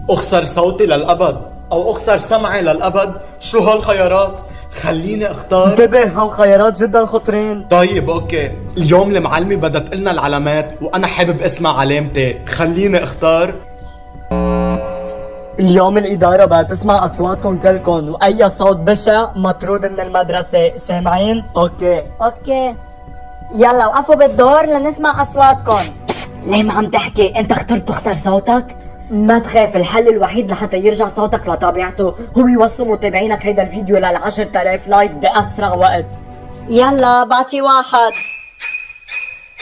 اخسر صوتي للأبد او اخسر سمعي للأبد؟ شو هالخيارات؟ خليني اختار. انتبه، هالخيارات جدا خطرين. طيب اوكي، اليوم المعلمة بدها تقلنا العلامات وانا حابب اسمع علامتي، خليني اختار. اليوم الإدارة بدها تسمع أصواتكم كلكم، وأي صوت بشع مطرود من المدرسة، سامعين؟ أوكي. اوكي، يلا وقفوا بالدور لنسمع اصواتكم. ليه ما عم تحكي؟ أنت اخترت تخسر صوتك؟ ما تخاف، الحل الوحيد لحتى يرجع صوتك لطبيعته هو يوصل متابعينك هيدا الفيديو لل10,000 لايك بأسرع وقت. يلا بعد في واحد.